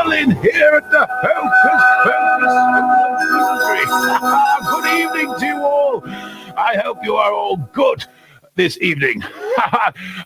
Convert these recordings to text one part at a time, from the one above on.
Merlin here at the Hocus Pocus Wizardry. Good evening to you all. I hope you are all good this evening.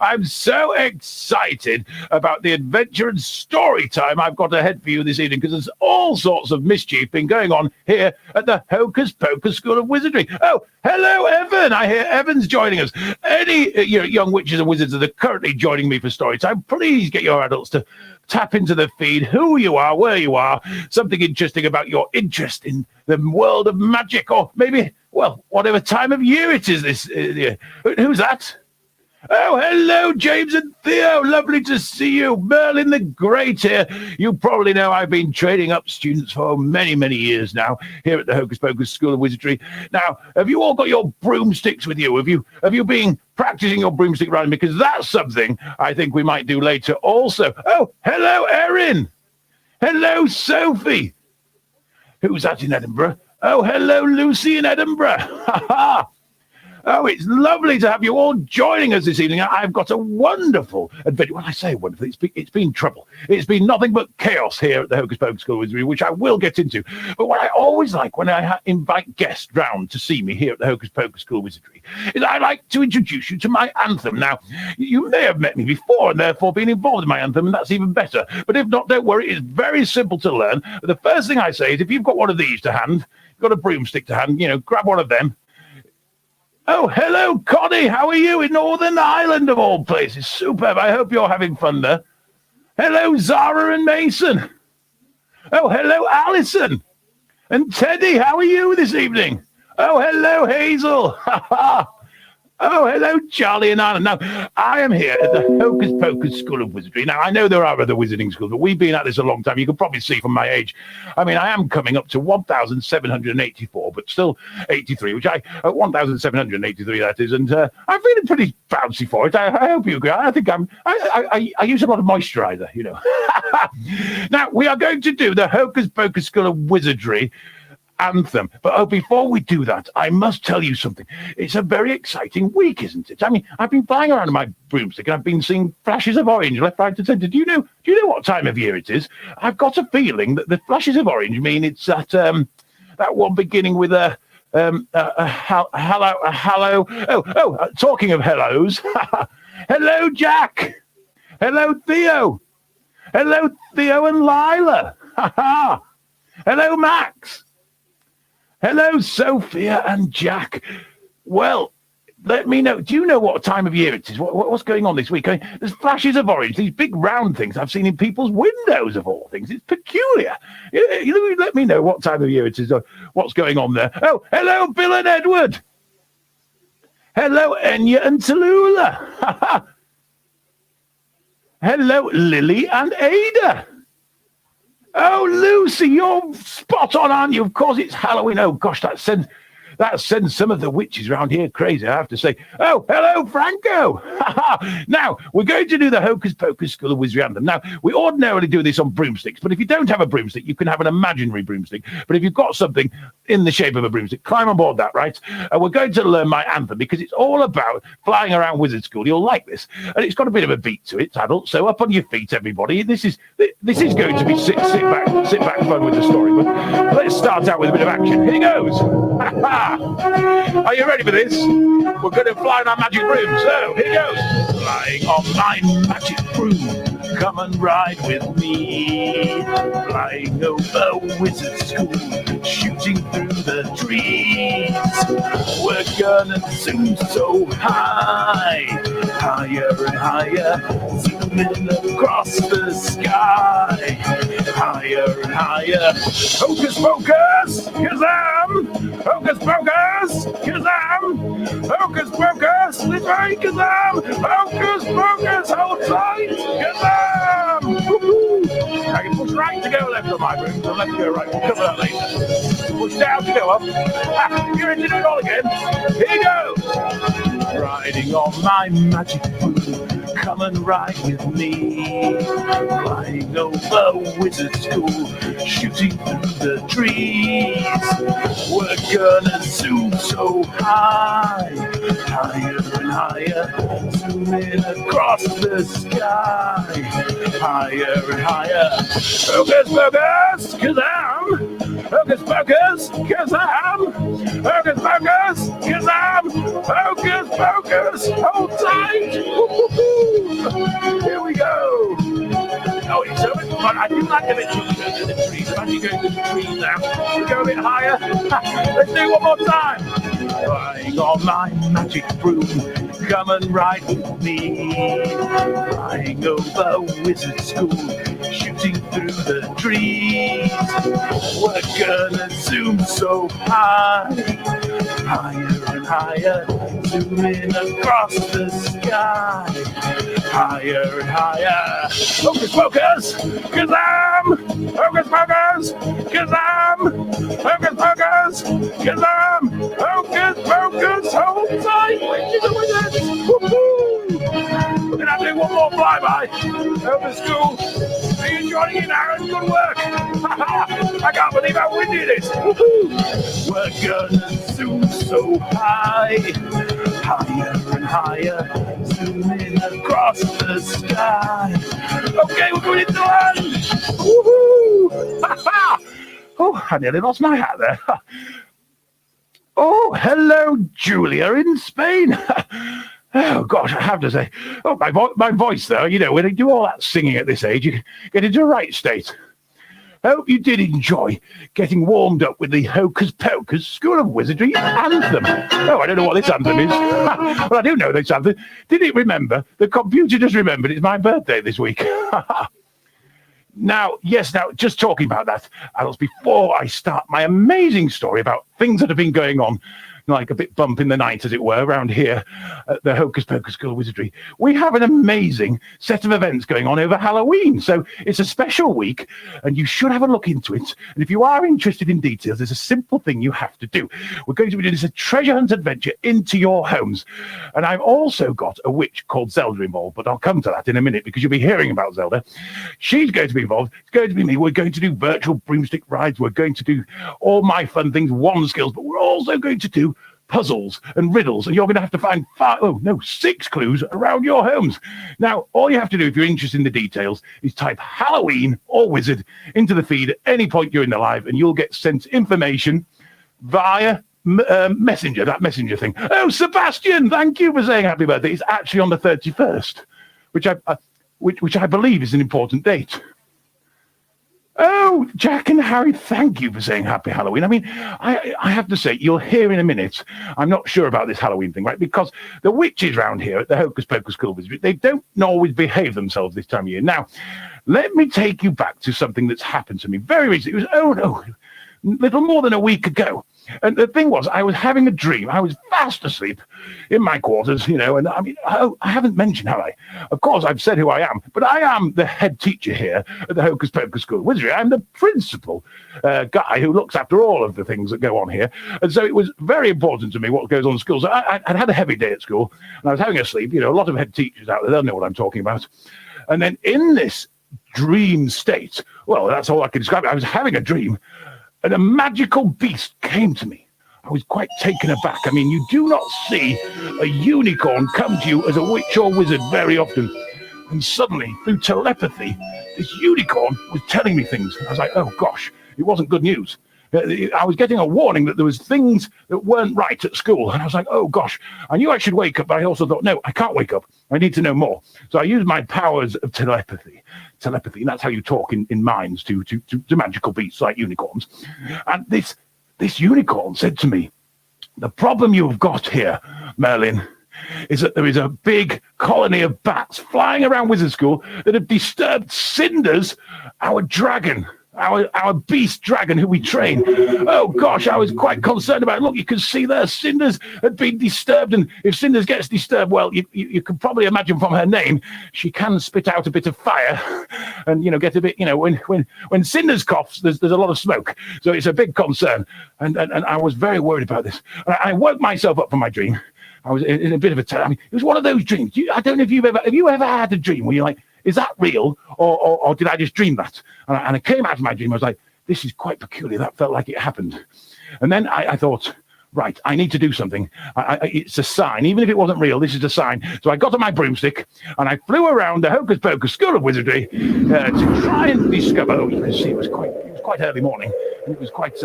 I'm so excited about the adventure and story time I've got ahead for you this evening, because there's all sorts of mischief been going on here at the Hocus Pocus School of Wizardry. Oh, hello, Evan. I hear Evan's joining us. Any young witches and wizards that are currently joining me for story time, please get your adults to tap into the feed, who you are, where you are, something interesting about your interest in the world of magic, or maybe, well, whatever time of year it is this year. Who's that? Oh, hello, James and Theo. Lovely to see you. Merlin the Great here. You probably know I've been training up students for many, many years now here at the Hocus Pocus School of Wizardry. Now, have you all got your broomsticks with you? Have you been practicing your broomstick riding? Because that's something I think we might do later also. Oh, hello, Erin. Hello, Sophie. Who's that in Edinburgh? Oh, hello, Lucy in Edinburgh. Ha ha. Oh, it's lovely to have you all joining us this evening. I've got a wonderful adventure. When I say wonderful, it's been trouble. It's been nothing but chaos here at the Hocus Pocus School of Wizardry, which I will get into. But what I always like when I invite guests round to see me here at the Hocus Pocus School of Wizardry is I like to introduce you to my anthem. Now, you may have met me before and therefore been involved in my anthem, and that's even better. But if not, don't worry. It's very simple to learn. But the first thing I say is if you've got one of these to hand, you've got a broomstick to hand, grab one of them. Oh, hello, Connie. How are you in Northern Ireland, of all places? Superb. I hope you're having fun there. Hello, Zara and Mason. Oh, hello, Alison. And Teddy, how are you this evening? Oh, hello, Hazel. Oh, hello, Charlie and Anna. Now, I am here at the Hocus Pocus School of Wizardry. Now, I know there are other wizarding schools, but we've been at this a long time. You can probably see from my age. I mean, I am coming up to 1,784, but still 83, 1,783 that is. And I'm feeling pretty bouncy for it. I hope you agree. I think I use a lot of moisturizer, Now, we are going to do the Hocus Pocus School of Wizardry anthem. But before we do that, I must tell you something. It's a very exciting week, isn't it? I mean, I've been flying around on my broomstick and I've been seeing flashes of orange left, right, and centre. Do you know what time of year it is? I've got a feeling that the flashes of orange mean it's that one beginning with a hello. Talking of hellos. Hello, Jack. Hello, Theo. Hello, Theo and Lila. Hello, Max. Hello, Sophia and Jack. Well, let me know. Do you know what time of year it is? What's going on this week? I mean, there's flashes of orange, these big round things I've seen in people's windows, of all things. It's peculiar. You let me know what time of year it is or what's going on there. Oh, hello, Bill and Edward. Hello, Enya and Tallulah. Hello, Lily and Ada. Oh, Lucy, you're spot on, aren't you? Of course, it's Halloween. Oh, gosh, that sends some of the witches around here crazy, I have to say. Oh, hello, Franco. Now, we're going to do the Hocus Pocus School of Wizardry anthem. Now, we ordinarily do this on broomsticks, but if you don't have a broomstick, you can have an imaginary broomstick. But if you've got something in the shape of a broomstick, climb on board that, right? And we're going to learn my anthem because it's all about flying around Wizard School. You'll like this. And it's got a bit of a beat to it, adults. So up on your feet, everybody. This is going to be sit back fun with the story. But let's start out with a bit of action. Here goes. Are you ready for this? We're going to fly on our magic broom. So, here goes. Flying on my magic broom. Come and ride with me. Flying over Wizard School. Shooting through the trees. We're gonna zoom so high. Higher and higher. Zooming across the sky. Higher and higher. Hocus Pocus! Kazam! Hocus Pocus! Kazam! Hocus Pocus! This way, Kazam! Hocus Pocus! Hold tight! Kazam! Woo-hoo! Now you push right to go left on my room, so left to go right. We'll cover that later. Push down to go up. You're into it all again. Here goes! Riding on my magic broom. Come and ride with me. Flying over Wizard School. Shooting through the trees. We're gonna zoom so high, higher and higher, zooming across the sky, higher and higher. Hocus pocus, kazam! Hocus pocus, kazam! Hocus pocus, kazam! Hocus pocus, hold tight! Here we go! Oh, it's so much fun. I do like a bit of the trees. Imagine going to the trees now. We go a bit higher. Let's do it one more time. Flying on my magic broom, come and ride with me. Flying over Wizard School, shooting through the trees. We're gonna zoom so high, higher and higher, zooming across the sky, higher and higher. Hocus pocus, kazam! Hocus pocus, kazam! Hocus pocus, kazam! Hocus pocus, hold tight, witches and wizards! Woohoo! We're gonna do one more flyby over school. Are you joining in, Aaron? Good work! I can't believe how windy it is! Woohoo! We're gonna zoom so high, higher and higher, zooming across the sky. Okay, we're going into land! Woohoo! Oh, I nearly lost my hat there. Oh, hello, Julia in Spain. Oh, gosh, I have to say. Oh, my voice, though, you know, when you do all that singing at this age, you get into a right state. Hope you did enjoy getting warmed up with the Hocus Pocus School of Wizardry anthem. Oh, I don't know what this anthem is. Well, I do know this anthem. Did it remember? The computer just remembered it's my birthday this week. Now, just talking about that, before I start my amazing story about things that have been going on, like a bit bump in the night, as it were, around here at the Hocus Pocus School of Wizardry, we have an amazing set of events going on over Halloween. So it's a special week, and you should have a look into it. And if you are interested in details, there's a simple thing you have to do. We're going to be doing this a treasure hunt adventure into your homes. And I've also got a witch called Zelda involved, but I'll come to that in a minute because you'll be hearing about Zelda. She's going to be involved. It's going to be me. We're going to do virtual broomstick rides. We're going to do all my fun things, wand skills, but we're also going to do puzzles and riddles, and you're going to have to find 6 clues around your homes. Now, all you have to do if you're interested in the details is type Halloween or Wizard into the feed at any point during the live, and you'll get sent information via Messenger, that Messenger thing. Oh, Sebastian, thank you for saying happy birthday. It's actually on the 31st, which I believe is an important date. Oh, Jack and Harry, thank you for saying happy Halloween. I mean, I have to say, you'll hear in a minute, I'm not sure about this Halloween thing, right? Because the witches around here at the Hocus Pocus School of Wizardry, they don't always behave themselves this time of year. Now, let me take you back to something that's happened to me very recently. It was, little more than a week ago. And the thing was, I was having a dream. I was fast asleep in my quarters, you know, and I mean, I haven't mentioned, have I? Of course, I've said who I am, but I am the head teacher here at the Hocus Pocus School of Wizardry. I'm the principal guy who looks after all of the things that go on here. And so it was very important to me what goes on in school. So I'd had a heavy day at school, and I was having a sleep. You know, a lot of head teachers out there, they'll know what I'm talking about. And then in this dream state, well, that's all I can describe it. I was having a dream, and a magical beast came to me. I was quite taken aback. I mean, you do not see a unicorn come to you as a witch or wizard very often. And suddenly, through telepathy, this unicorn was telling me things. I was like, oh gosh, it wasn't good news. I was getting a warning that there was things that weren't right at school. And I was like, oh gosh, I knew I should wake up, but I also thought, no, I can't wake up. I need to know more. So I used my powers of telepathy. And that's how you talk in minds to magical beasts like unicorns. And this unicorn said to me, the problem you've got here, Merlin, is that there is a big colony of bats flying around Wizard School that have disturbed Cinders, our dragon. Our beast dragon who we train. Oh gosh, I was quite concerned about it. Look, you can see there, Cinders had been disturbed, and if Cinders gets disturbed, well, you can probably imagine from her name, she can spit out a bit of fire, and get a bit. When Cinders coughs, there's a lot of smoke, so it's a big concern. And I was very worried about this. I woke myself up from my dream. I was in a bit of a. I mean, it was one of those dreams. I don't know if have you ever had a dream where you're like, is that real, or did I just dream that? And I came out of my dream. I was like, this is quite peculiar. That felt like it happened. And then I thought, right, I need to do something. It's a sign. Even if it wasn't real, this is a sign. So I got on my broomstick and I flew around the Hocus Pocus School of Wizardry to try and discover. Oh, you can see it was quite early morning and it was quite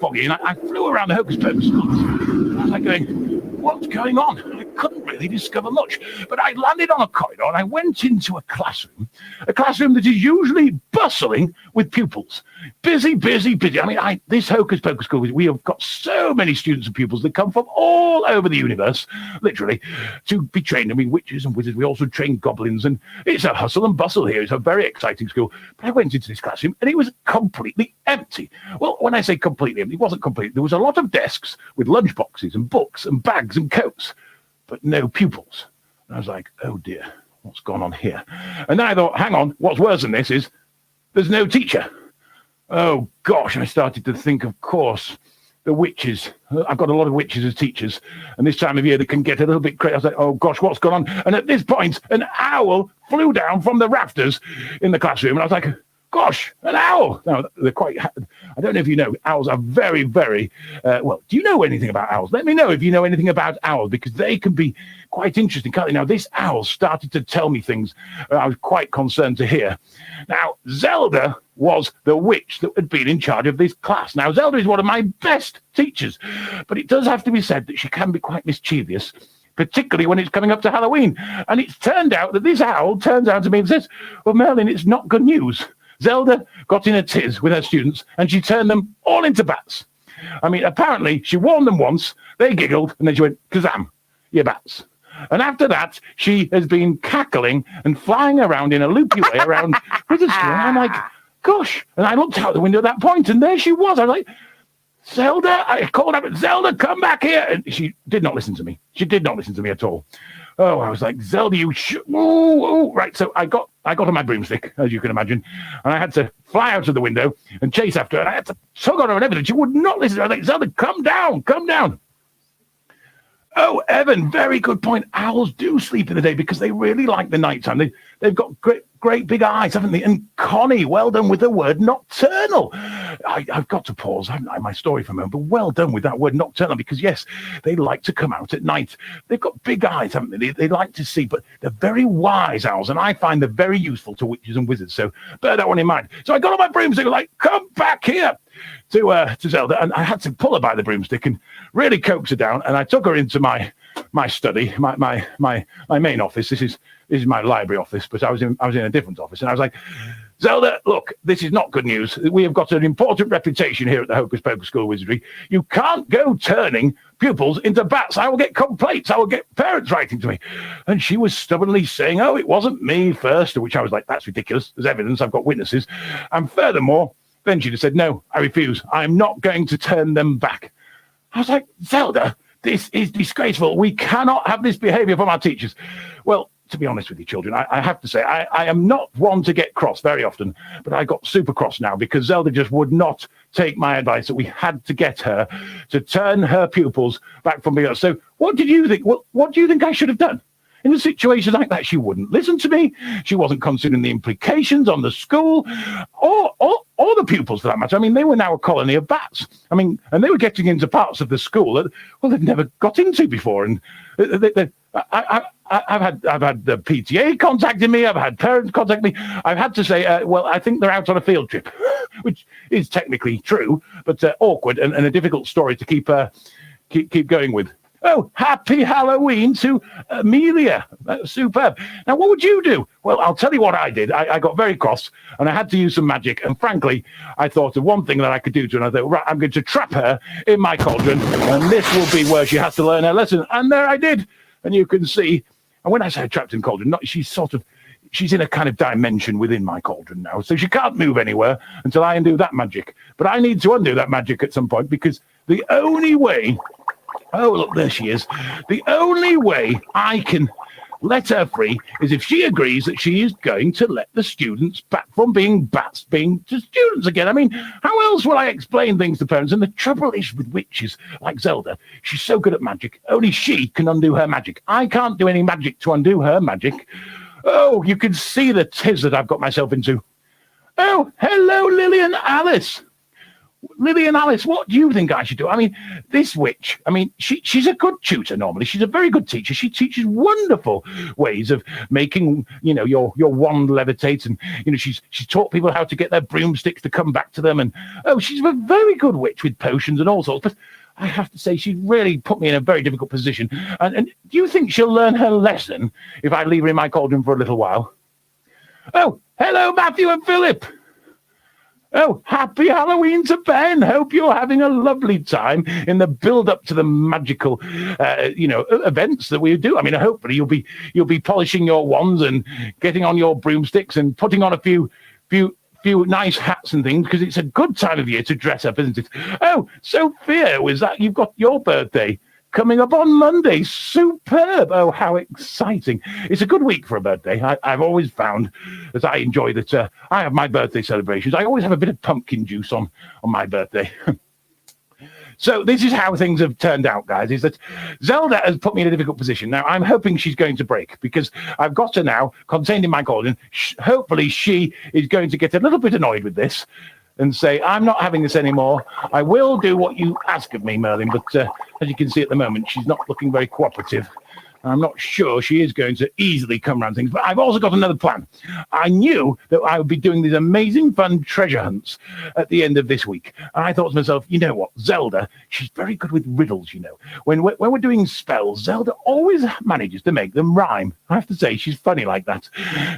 foggy. And I flew around the Hocus Pocus School. And I was like going, what's going on? I couldn't really discover much. But I landed on a corridor and I went into a classroom that is usually bustling with pupils. Busy. I mean, this Hocus Pocus School, we have got so many students and pupils that come from all over the universe, literally, to be trained. I mean, witches and wizards. We also train goblins, and it's a hustle and bustle here. It's a very exciting school. But I went into this classroom, and it was completely empty. Well, when I say completely empty, it wasn't completely. There was a lot of desks with lunch boxes and books and bags and coats, but no pupils. And I was like, oh dear, what's gone on here? And then I thought, hang on, what's worse than this is there's no teacher. Oh gosh, I started to think, of course, the witches. I've got a lot of witches as teachers, and this time of year they can get a little bit crazy. I was like, oh gosh, what's gone on? And at this point, an owl flew down from the rafters in the classroom, and I was like, gosh, an owl. Now, they're quite, I don't know if you know, owls are very, very, well, do you know anything about owls? Let me know if you know anything about owls, because they can be quite interesting, can't they? Now, this owl started to tell me things I was quite concerned to hear. Now, Zelda was the witch that had been in charge of this class. Now, Zelda is one of my best teachers, but it does have to be said that she can be quite mischievous, particularly when it's coming up to Halloween. And it's turned out that this owl turns out to me and says, well, Merlin, it's not good news. Zelda got in a tiz with her students and she turned them all into bats. I mean, apparently she warned them once, they giggled, and then she went, kazam, you're bats. And after that, she has been cackling and flying around in a loopy way around Wizard School. And I'm like, gosh. And I looked out the window at that point and there she was. I was like, Zelda, I called out, Zelda, come back here. And she did not listen to me. She did not listen to me at all. Oh, I was like, Zelda, you right. So I got on my broomstick, as you can imagine, and I had to fly out of the window and chase after her. And I had to tug on her and everything. She would not listen. I was like, Zelda, come down. Oh, Evan, very good point. Owls do sleep in the day because they really like the nighttime. They've got great big eyes, haven't they? And Connie, well done with the word nocturnal. I've got to pause my story for a moment, but well done with that word nocturnal, because yes, they like to come out at night. They've got big eyes, haven't they? They like to see, but they're very wise owls, and I find they're very useful to witches and wizards. So bear that one in mind. So I got on my broomstick, like, come back here to Zelda, and I had to pull her by the broomstick and really coax her down, and I took her into my study, my main office. This is my library office, but I was in a different office, and I was like, Zelda, look, this is not good news. We have got an important reputation here at the Hocus Pocus School of Wizardry. You can't go turning pupils into bats. I will get complaints. I will get parents writing to me. And she was stubbornly saying, oh, it wasn't me first, to which I was like, that's ridiculous. There's evidence. I've got witnesses. And furthermore, then she just said, no, I refuse. I'm not going to turn them back. I was like, Zelda, this is disgraceful. We cannot have this behavior from our teachers. Well, to be honest with you, children, I have to say, I am not one to get cross very often, but I got super cross now because Zelda just would not take my advice that we had to get her to turn her pupils back from below. So what did you think? What do you think I should have done? In a situation like that, she wouldn't listen to me. She wasn't considering the implications on the school or the pupils, for that matter. I mean, they were now a colony of bats. I mean, and they were getting into parts of the school that, well, they'd never got into before. And I've had the PTA contacting me. I've had parents contact me. I've had to say, well, I think they're out on a field trip, which is technically true, but awkward and a difficult story to keep going with. Oh, happy Halloween to Amelia. Superb. Now, what would you do? Well, I'll tell you what I did. I got very cross and I had to use some magic. And frankly, I thought of one thing that I could do to her. And I thought, right, I'm going to trap her in my cauldron. And this will be where she has to learn her lesson. And there I did. And you can see, and when I say trapped in cauldron, she's in a kind of dimension within my cauldron now. So she can't move anywhere until I undo that magic. But I need to undo that magic at some point, because the only way... Oh, look, there she is. The only way I can let her free is if she agrees that she is going to let the students back from being bats, being to students again. I mean, how else will I explain things to parents? And the trouble is with witches like Zelda, she's so good at magic. Only she can undo her magic. I can't do any magic to undo her magic. Oh, you can see the tiz that I've got myself into. Oh, hello, Lily and Alice. Lily and Alice, what do you think I should do? I mean, this witch, I mean, she's a good tutor normally. She's a very good teacher. She teaches wonderful ways of making, your wand levitate. And, she's taught people how to get their broomsticks to come back to them. And, she's a very good witch with potions and all sorts. But I have to say, she really put me in a very difficult position. And do you think she'll learn her lesson if I leave her in my cauldron for a little while? Oh, hello, Matthew and Philip. Oh, happy Halloween to Ben. Hope you're having a lovely time in the build-up to the magical, events that we do. I mean, hopefully you'll be polishing your wands and getting on your broomsticks and putting on a few nice hats and things, because it's a good time of year to dress up, isn't it? Oh, Sophia, was that you've got your birthday coming up on Monday? Superb. Oh, how exciting. It's a good week for a birthday. I've always found that I enjoy that. I have my birthday celebrations. I always have a bit of pumpkin juice on my birthday. So this is how things have turned out, guys, is that Zelda has put me in a difficult position. Now, I'm hoping she's going to break, because I've got her now contained in my cauldron. Hopefully she is going to get a little bit annoyed with this and say, I'm not having this anymore. I will do what you ask of me, Merlin, but as you can see at the moment, she's not looking very cooperative. I'm not sure she is going to easily come around things, but I've also got another plan. I knew that I would be doing these amazing fun treasure hunts at the end of this week. And I thought to myself, you know what, Zelda, she's very good with riddles, When we're doing spells, Zelda always manages to make them rhyme. I have to say, she's funny like that.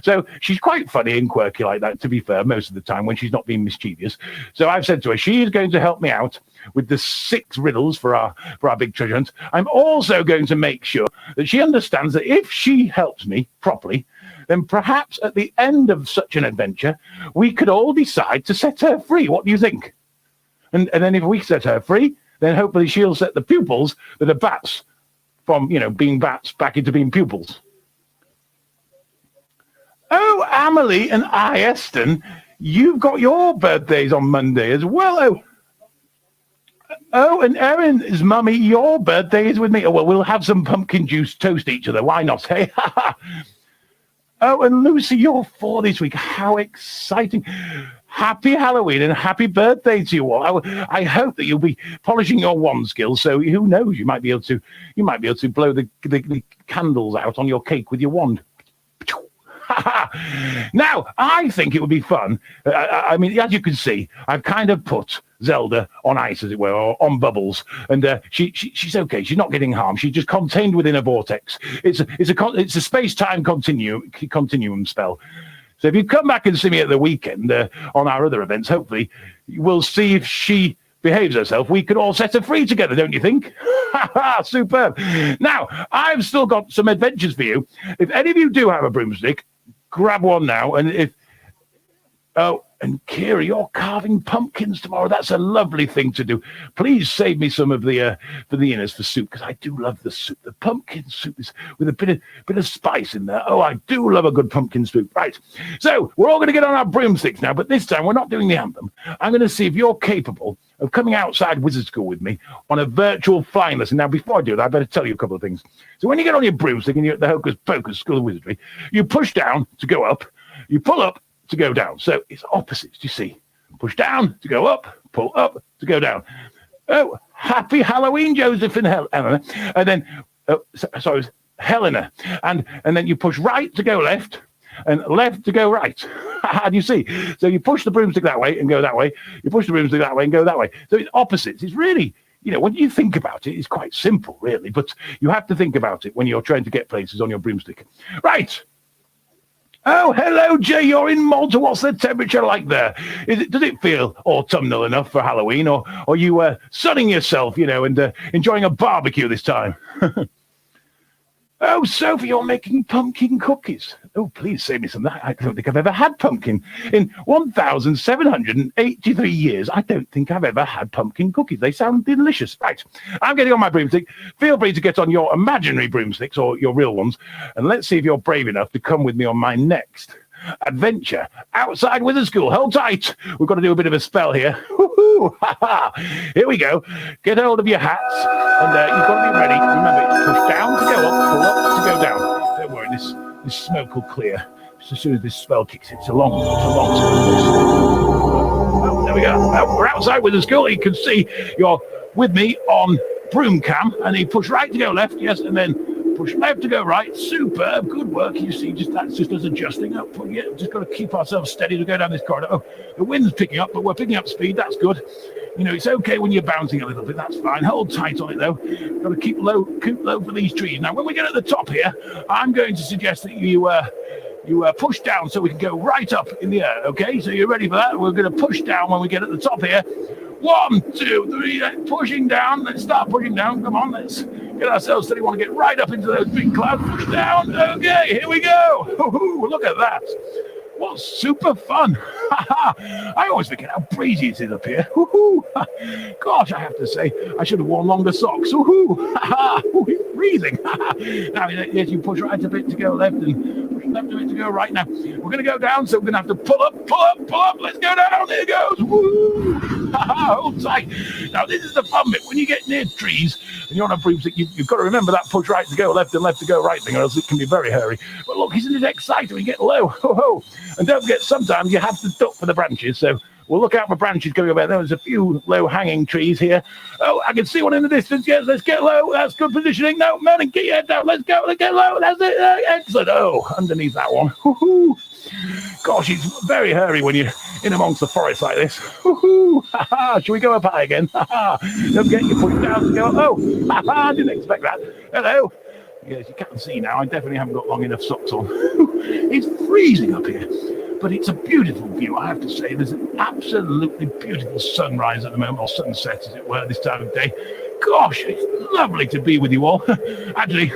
So she's quite funny and quirky like that, to be fair, most of the time when she's not being mischievous. So I've said to her, she is going to help me out with the 6 riddles for our big treasure hunt. I'm also going to make sure that she understands that if she helps me properly, then perhaps at the end of such an adventure, we could all decide to set her free. What do you think? And then if we set her free, then hopefully she'll set the pupils that are bats from, being bats back into being pupils. Oh, Amelie and Eston, you've got your birthdays on Monday as well. Oh, and Erin's mummy, your birthday is with me. Oh, well, we'll have some pumpkin juice toast each other. Why not? Hey, oh, and Lucy, you're 4 this week. How exciting. Happy Halloween and happy birthday to you all. I hope that you'll be polishing your wand skills. So who knows, you might be able to blow the candles out on your cake with your wand. Now, I think it would be fun. I mean, as you can see, I've kind of put Zelda on ice, as it were, or on bubbles, and she's okay. She's not getting harmed. She's just contained within a vortex. It's a space-time continuum spell. So if you come back and see me at the weekend on our other events, hopefully we'll see if she behaves herself. We could all set her free together, don't you think? Superb. Now, I've still got some adventures for you. If any of you do have a broomstick, grab one now. And and Kira, you're carving pumpkins tomorrow. That's a lovely thing to do. Please save me some of the for the inners for soup, because I do love the soup. The pumpkin soup is with a bit of spice in there. Oh, I do love a good pumpkin soup. Right. So we're all going to get on our broomsticks now, but this time we're not doing the anthem. I'm going to see if you're capable of coming outside Wizard School with me on a virtual flying lesson. Now, before I do that, I better tell you a couple of things. So when you get on your broomstick and you're at the Hocus Pocus School of Wizardry, you push down to go up, you pull up to go down. So it's opposites, you see. Push down to go up, pull up to go down. Oh, happy Halloween, Joseph and Helena. And then, Helena. And then you push right to go left, and left to go right. And you see, so you push the broomstick that way and go that way. You push the broomstick that way and go that way. So it's opposites. It's really, when you think about it, it's quite simple, really. But you have to think about it when you're trying to get places on your broomstick. Right. Oh, hello, Jay. You're in Malta. What's the temperature like there? Does it feel autumnal enough for Halloween, or are you sunning yourself, and enjoying a barbecue this time? Oh, Sophie, you're making pumpkin cookies. Oh, please save me some of that. I don't think I've ever had pumpkin. In 1,783 years, I don't think I've ever had pumpkin cookies. They sound delicious. Right, I'm getting on my broomstick. Feel free to get on your imaginary broomsticks or your real ones, and let's see if you're brave enough to come with me on my next adventure outside Wizard School. Hold tight. We've got to do a bit of a spell here. Here we go. Get hold of your hats, and you've got to be ready. Remember, it's push down to go up, pull up to go down. Don't worry, this smoke will clear. as soon as this spell kicks in. It's a long spell. There we go. We're outside with the school. You can see you're with me on broom cam, and you push right to go left, yes, and then push left to go right. Superb, good work. You see, that's just us adjusting up. Yeah, just got to keep ourselves steady to go down this corridor. Oh, the wind's picking up, but we're picking up speed. That's good. You know, it's okay when you're bouncing a little bit. That's fine. Hold tight on it though. Got to keep low for these trees. Now, when we get at the top here, I'm going to suggest that you push down so we can go right up in the air. Okay, so you're ready for that? We're going to push down when we get at the top here. 1, 2, 3, pushing down. Let's start pushing down. Come on, let's get ourselves steady. We want to get right up into those big clouds. Push down. Okay, here we go. Look at that. What super fun. I always forget how breezy it is up here. Gosh, I have to say, I should have worn longer socks. It's freezing. Now, yes, you push right a bit to go left and push left a bit to go right. Now, we're going to go down, so we're going to have to pull up. Let's go down. There it goes. Hold tight. Now, this is the fun bit. When you get near trees and you're on a broomstick, you've got to remember that push right to go left and left to go right thing, or else it can be very hairy. But look, isn't it exciting when you get low? And don't forget, sometimes you have to duck for the branches, so we'll look out for branches going over there. There's a few low-hanging trees here. Oh, I can see one in the distance. Yes, let's get low. That's good positioning. No, Merlin, get your head down. Let's go. Let's get low. That's it. Excellent. Oh, underneath that one. Gosh, it's very hairy when you're in amongst the forest like this. Shall we go up high again? Don't get your foot down to go. Oh, I didn't expect that. Hello. Yes, you can't see now. I definitely haven't got long enough socks on. It's freezing up here, but it's a beautiful view, I have to say. There's an absolutely beautiful sunrise at the moment, or sunset, as it were, this time of day. Gosh, it's lovely to be with you all. Actually,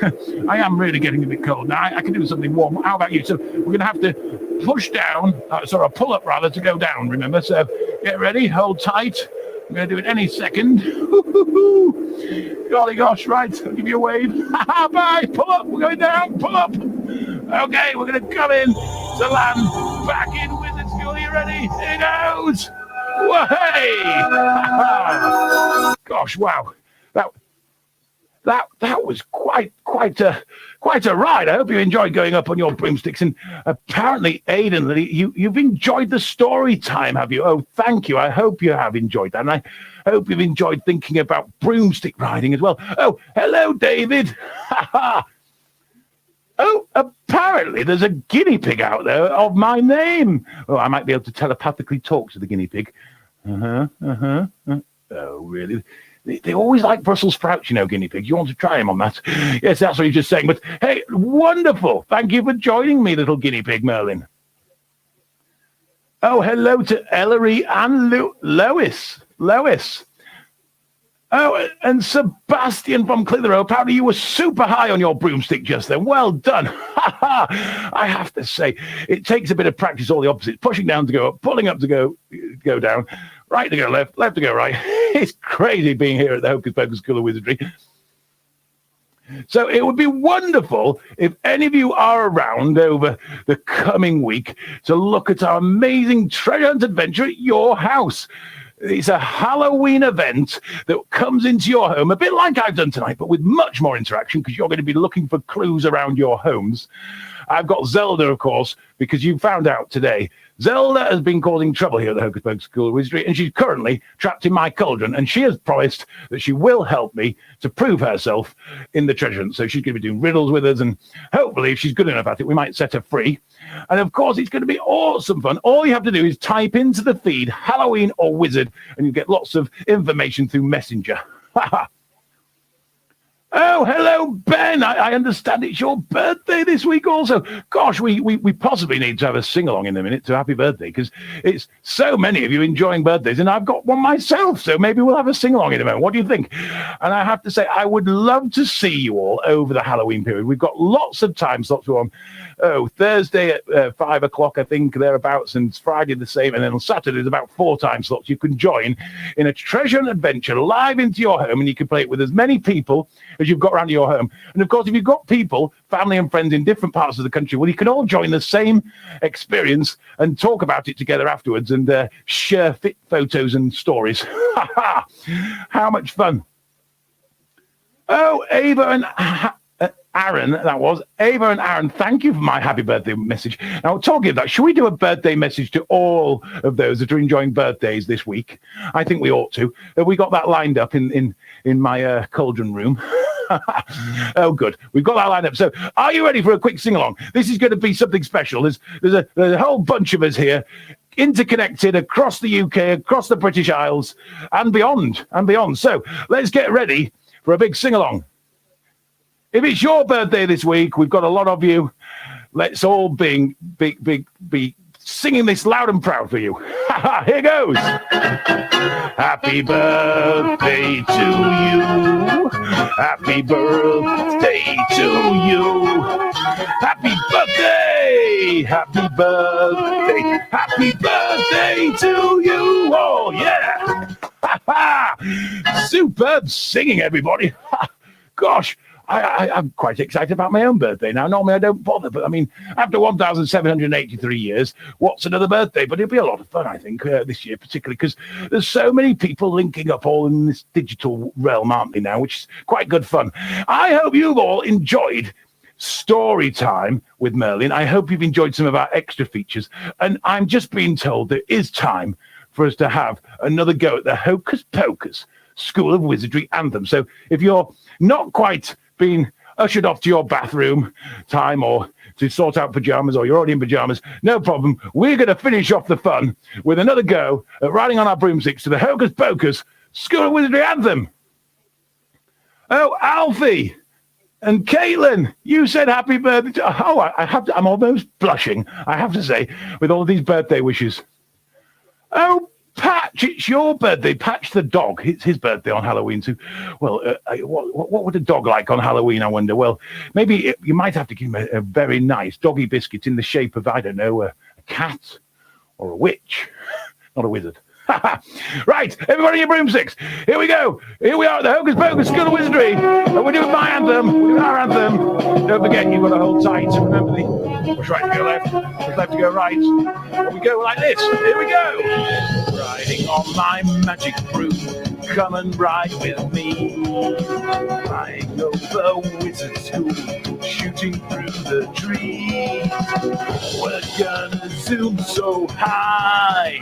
I am really getting a bit cold. Now, I can do something warm. How about you? So we're going to have to push down, pull up rather, to go down, remember? So get ready, hold tight. I'm going to do it any second. Golly gosh, right, I'll give you a wave. Bye, pull up, we're going down, pull up. Okay, we're going to come in to land, back in Wizard School. Are you ready? Here goes. Way! Gosh, wow. That was quite a ride. I hope you enjoyed going up on your broomsticks. And apparently, Aidan, you've enjoyed the story time, have you? Oh, thank you. I hope you have enjoyed that. And I hope you've enjoyed thinking about broomstick riding as well. Oh, hello, David. Oh, apparently there's a guinea pig out there of my name. Oh, I might be able to telepathically talk to the guinea pig. Oh, really? They always like Brussels sprouts, you know, guinea pigs. You want to try him on that? Yes, that's what he's just saying. But hey, wonderful. Thank you for joining me, little guinea pig, Merlin. Oh, hello to Ellery and Lois. Oh, and Sebastian from Clitheroe. Apparently you were super high on your broomstick just then. Well done. I have to say, it takes a bit of practice, all the opposites. Pushing down to go up, pulling up to go down, right to go left, left to go right. It's crazy being here at the Hocus Pocus School of Wizardry. So it would be wonderful if any of you are around over the coming week to look at our amazing treasure hunt adventure at your house. It's a Halloween event that comes into your home, a bit like I've done tonight, but with much more interaction, because you're going to be looking for clues around your homes. I've got Zelda, of course, because you found out today. Zelda has been causing trouble here at the Hocus Pocus School of Wizardry, and she's currently trapped in my cauldron, and she has promised that she will help me to prove herself in the treasure hunt. So she's going to be doing riddles with us, and hopefully, if she's good enough at it, we might set her free. And of course, it's going to be awesome fun. All you have to do is type into the feed Halloween or Wizard, and you get lots of information through Messenger. Oh, hello, Ben. I understand it's your birthday this week also. Gosh, we possibly need to have a sing-along in a minute to happy birthday, because it's so many of you enjoying birthdays, and I've got one myself, so maybe we'll have a sing-along in a moment. What do you think? And I have to say, I would love to see you all over the Halloween period. We've got lots of time slots on Thursday at 5 o'clock, I think, thereabouts, and Friday the same, and then on Saturday there's about 4 time slots. You can join in a treasure and adventure live into your home, and you can play it with as many people as you've got around your home. And of course, if you've got people, family and friends in different parts of the country, well, you can all join the same experience and talk about it together afterwards and share fit photos and stories. How much fun. Oh, Ava and Aaron, that was Ava and Aaron. Thank you for my happy birthday message. Now, talking of that, should we do a birthday message to all of those that are enjoying birthdays this week? I think we ought to. We got that lined up in my cauldron room. Oh, good. We've got that lined up. So, are you ready for a quick sing along? This is going to be something special. There's a whole bunch of us here, interconnected across the UK, across the British Isles, and beyond. So, let's get ready for a big sing along. If it's your birthday this week, we've got a lot of you. Let's all be singing this loud and proud for you. Here goes. Happy birthday to you. Happy birthday to you. Happy birthday. Happy birthday. Happy birthday to you. Oh, yeah. Superb singing, everybody. Gosh. I'm quite excited about my own birthday now. Normally I don't bother, but I mean, after 1,783 years, what's another birthday? But it'll be a lot of fun, I think, this year, particularly because there's so many people linking up all in this digital realm, aren't they now, which is quite good fun. I hope you've all enjoyed story time with Merlin. I hope you've enjoyed some of our extra features. And I'm just being told there is time for us to have another go at the Hocus Pocus School of Wizardry anthem. So if you're not quite been ushered off to your bathroom time or to sort out pajamas, or you're already in pajamas, no problem. We're going to finish off the fun with another go at riding on our broomsticks to the Hocus Pocus School of Wizardry anthem. Oh, Alfie and Caitlin, you said happy birthday. I'm almost blushing, I have to say, with all of these birthday wishes. Oh, Patch, it's your birthday. Patch the dog. It's his birthday on Halloween too. Well, what would a dog like on Halloween, I wonder? Well, maybe you might have to give him a very nice doggy biscuit in the shape of, I don't know, a cat or a witch. Not a wizard. Right, everybody in your broomsticks. Here we go. Here we are at the Hocus Pocus School of Wizardry. And we're doing my anthem. We're doing our anthem. Don't forget, you've got to hold tight. Remember the push right to go left, push left to go right. And we go like this. Here we go. Riding on my magic broom, come and ride with me. Flying over Wizard School, shooting through the trees. We're gonna zoom so high,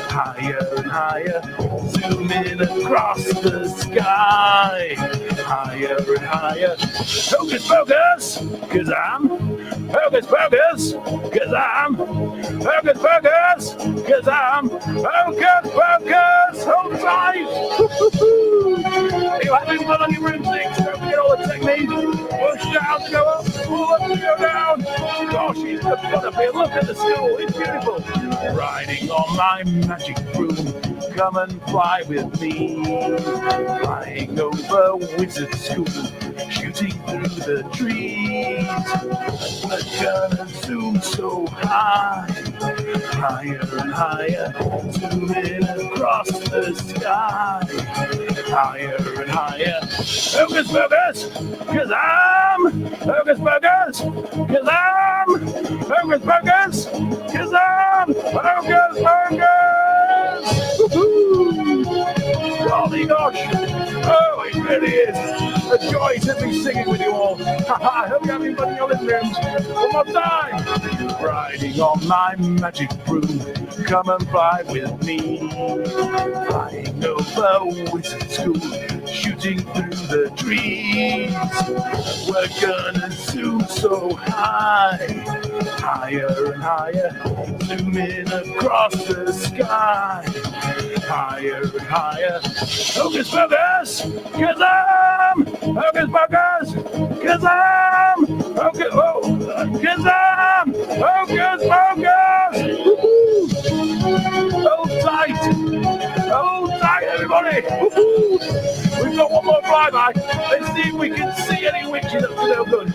higher and higher, zooming across the sky, higher and higher. Hocus Pocus, 'cause I'm Hocus Pocus, 'cause I'm Hocus Pocus, 'cause I'm Hocus Pocus. Hold tight. Are you having fun on your broomsticks? Don't forget all the techniques. Push down to go up, pull up to go down. Gosh, it's the fun up here. Look at the school. It's beautiful. Riding on my magic broom, come and fly with me. Flying over Wizard School, shooting through the trees. We're gonna zoom so high, higher and higher, zooming across the sky, higher and higher. Hocus Pocus, 'cause I'm Hocus Pocus, 'cause I'm Hocus Pocus, 'cause I'm Hocus Pocus. Woo-hoo! Golly gosh! Oh, it really is a joy to be singing with you all. I hope you're having fun in your living rooms. One more time. Riding on my magic broom, come and fly with me. Flying over Wizard School, shooting through the trees. We're gonna zoom so high, higher and higher, zooming across the sky, higher and higher. Hocus Pocus, 'cause I'm Hocus Pocus, 'cause I'm Hocus, 'cause I'm Hocus Pocus. Woo-hoo. Hold tight, everybody. Woo-hoo. We've got one more flyby. Let's see if we can see any witches up to no good.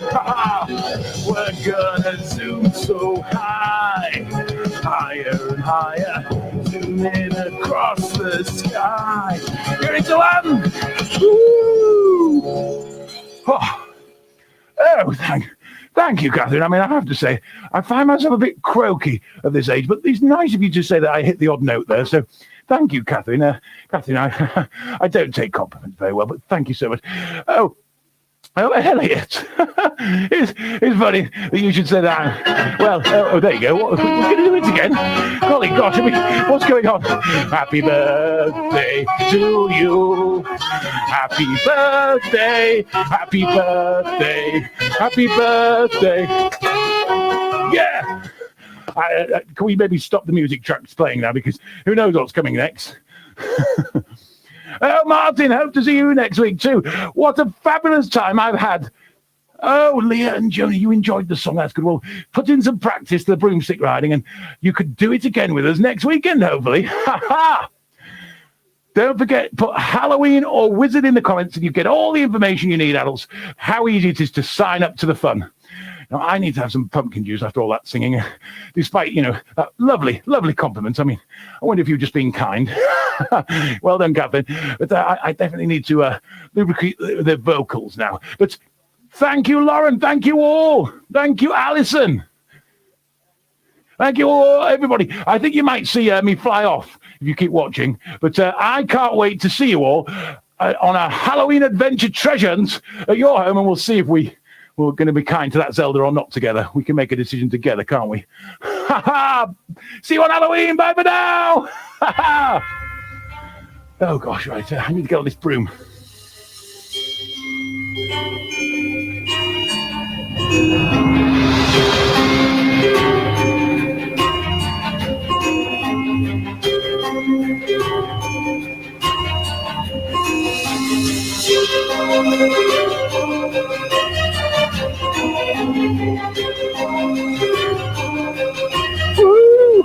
We're gonna zoom so high, higher and higher, zooming across the sky. You're into land. Woo! Oh, thank you, Catherine. I mean, I have to say, I find myself a bit croaky at this age, but it's nice of you to say that I hit the odd note there. So thank you, Catherine. Catherine, I don't take compliments very well, but thank you so much. Oh, Oh, Elliot. It's funny that you should say that. Well, there you go. We're going to do it again. Golly gosh, what's going on? Happy birthday to you. Happy birthday. Happy birthday. Happy birthday. Yeah. Can we maybe stop the music tracks playing now? Because who knows what's coming next? Oh, Martin, hope to see you next week too. What a fabulous time I've had. Oh, Leah and Joni, you enjoyed the song. That's good. Well, put in some practice to the broomstick riding and you could do it again with us next weekend, hopefully. Ha ha! Don't forget, put Halloween or Wizard in the comments and you get all the information you need, adults. How easy it is to sign up to the fun. Now, I need to have some pumpkin juice after all that singing, despite, that lovely, lovely compliment. I mean, I wonder if you've just been kind. Well done, Catherine. But I definitely need to lubricate the vocals now. But thank you, Lauren. Thank you all. Thank you, Alison. Thank you all, everybody. I think you might see me fly off if you keep watching. But I can't wait to see you all on our Halloween adventure treasure hunt at your home, and we'll see if we're going to be kind to that Zelda or not together. We can make a decision together, can't we? See you on Halloween. Bye for now. Oh, gosh, right. I need to get on this broom. Woo!